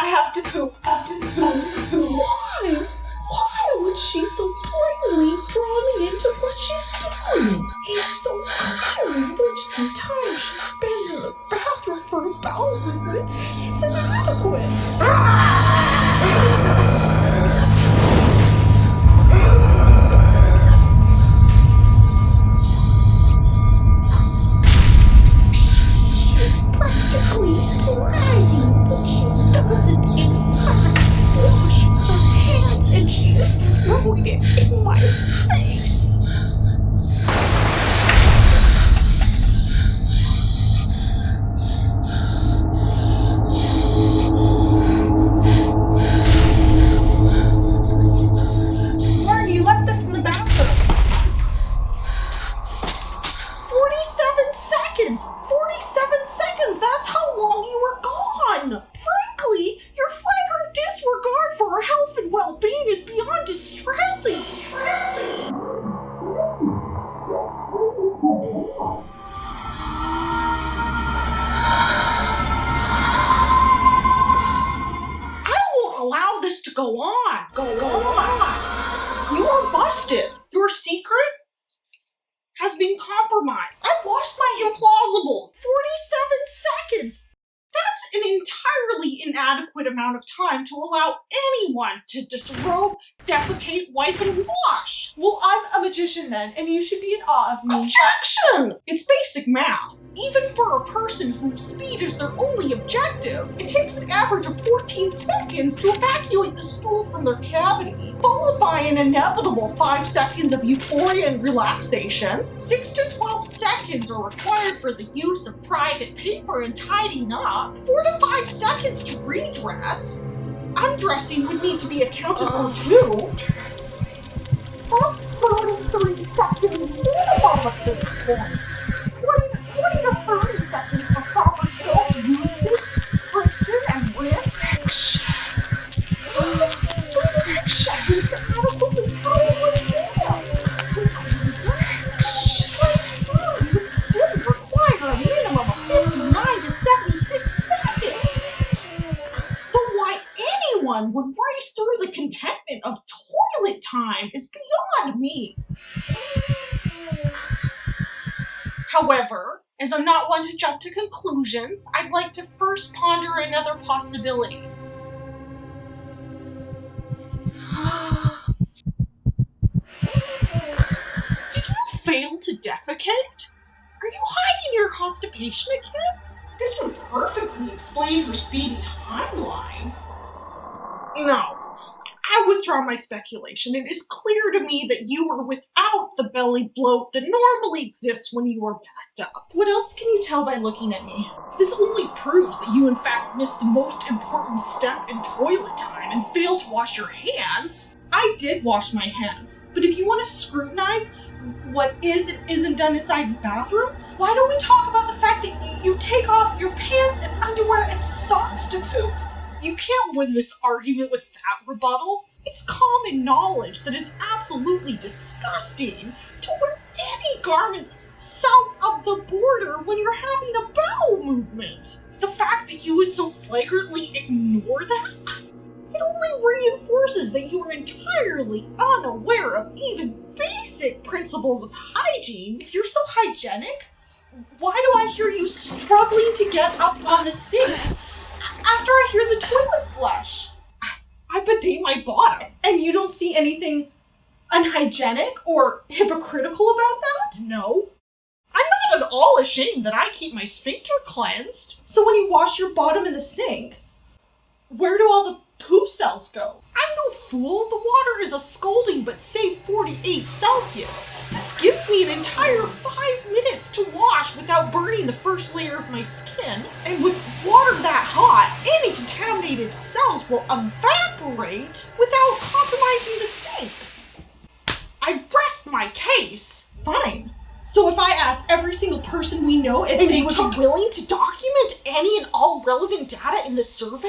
I have to poop. Why? Why would she so blatantly draw me into what she's doing? It's so clear which the time she spends in the bathroom for a bowel movement, it's inadequate. She's practically bragging that she doesn't, in fact, wash her hands, and she is throwing it in my face. Laurn, you left this in the bathroom. 47 seconds! 47 seconds! That's how long you were gone! Frankly, your flagrant disregard for her health and well-being is beyond distressing. I won't allow this to go on. You are busted. Your secret has been compromised. I watched my implausible. 47 seconds. That's an entirely inadequate amount of time to allow anyone to disrobe, defecate, wipe, and wash. Well, I'm a magician then, and you should be in awe of me. Objection! It's basic math. Even for a person whose speed is their only objective, it takes an average of 14 seconds to evacuate the stool from their cavity, followed by an inevitable 5 seconds of euphoria and relaxation. 6 to 12 seconds are required for the use of private paper and tidying up. 4 to 5 seconds to redress. Undressing would need to be accounted for too. That's 33 seconds minimum at this point. 20 to 30 seconds for proper self-usage, friction, and risk. 36 seconds to adequately calibrate data. But would still require a minimum of 59 to 76 seconds. Though why anyone would race through the contentment of toilet time is beyond me. However, as I'm not one to jump to conclusions, I'd like to first ponder another possibility. Did you fail to defecate? Are you hiding your constipation again? This would perfectly explain her speedy timeline. No. I withdraw my speculation. It is clear to me that you were without the belly bloat that normally exists when you are backed up. What else can you tell by looking at me? This only proves that you in fact missed the most important step in toilet time and failed to wash your hands. I did wash my hands, but if you want to scrutinize what is and isn't done inside the bathroom, why don't we talk about the fact that you take off your pants and underwear and socks to poop? You can't win this argument with that rebuttal. It's common knowledge that it's absolutely disgusting to wear any garments south of the border when you're having a bowel movement. The fact that you would so flagrantly ignore that, it only reinforces that you are entirely unaware of even basic principles of hygiene. If you're so hygienic, why do I hear you struggling to get up on the sink after I hear the toilet flush? I bidet my bottom. And you don't see anything unhygienic or hypocritical about that? No. I'm not at all ashamed that I keep my sphincter cleansed. So when you wash your bottom in the sink, where do all the poop cells go? I'm no fool. The water is a scalding but safe 48 Celsius. This gives me an entire 5 minutes to wash without burning the first layer of my skin. And with water that hot, any contaminated cells will evaporate without compromising the sink. I rest my case. Fine. So if I asked every single person we know if And they you would took be willing to document any and all relevant data in the survey?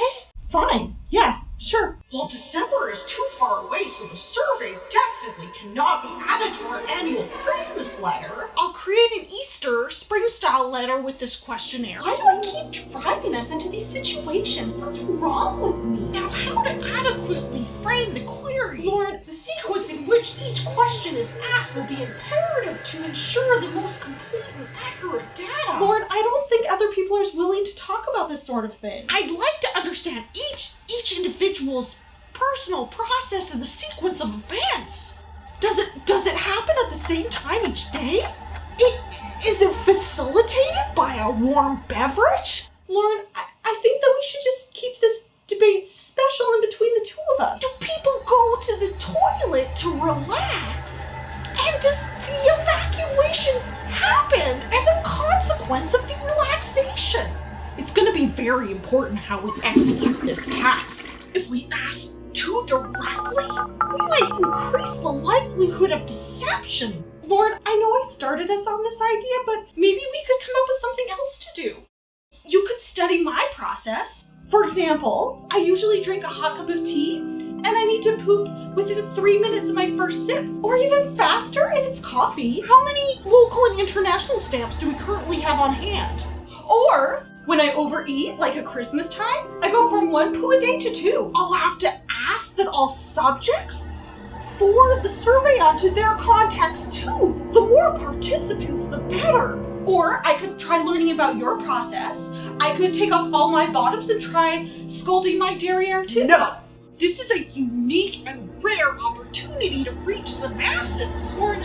fine, yeah, Sure. Well, December is too far away, so the survey definitely cannot be added to our annual Christmas letter. I'll create an Easter spring-style letter with this questionnaire. Why do I keep driving us into these situations? What's wrong with me? Now, how to adequately frame the query? Laurn, The sequence in which each question is asked will be imperative to ensure the most complete and accurate data. Laurn, I don't think other people are willing to talk about this sort of thing. I'd like to understand each individual's personal process and the sequence of events. Does it happen at the same time each day? Is it facilitated by a warm beverage? Laurn, I think that we should just keep this debate special in between the two of us. Do people go to the toilet to relax? And does the evacuation happen as a consequence of the relaxation? It's going to be very important how we execute this task. If we ask too directly, we might increase the likelihood of deception. Laurn, I know I started us on this idea, but maybe we could come up with something else to do. You could study my process. For example, I usually drink a hot cup of tea, and I need to poop within 3 minutes of my first sip, or even faster if it's coffee. How many local and international stamps do we currently have on hand? Or when I overeat, like at Christmas time, I go from 1 poo a day to 2. I'll have to ask that all subjects forward the survey onto their contacts too. The more participants, the better. Or I could try learning about your process. I could take off all my bottoms and try scalding my derriere too. No, this is a unique and rare opportunity to reach the masses. Laurn,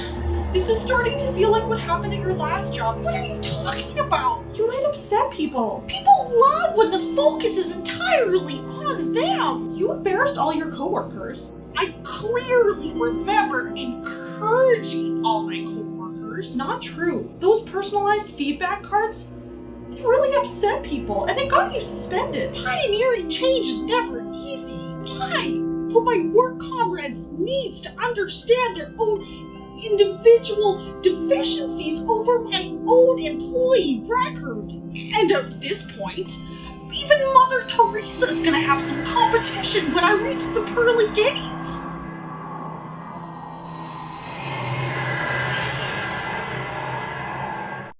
this is starting to feel like what happened at your last job. What are you talking about? You might upset people. People love when the focus is entirely on them. You embarrassed all your coworkers. I clearly remember encouraging all my coworkers. Not true. Those personalized feedback cards, they really upset people, and it got you suspended. Pioneering change is never easy. I put my work comrades' needs to understand their own individual deficiencies over my own employee record. And at this point, even Mother Teresa is gonna have some competition when I reach the pearly gates.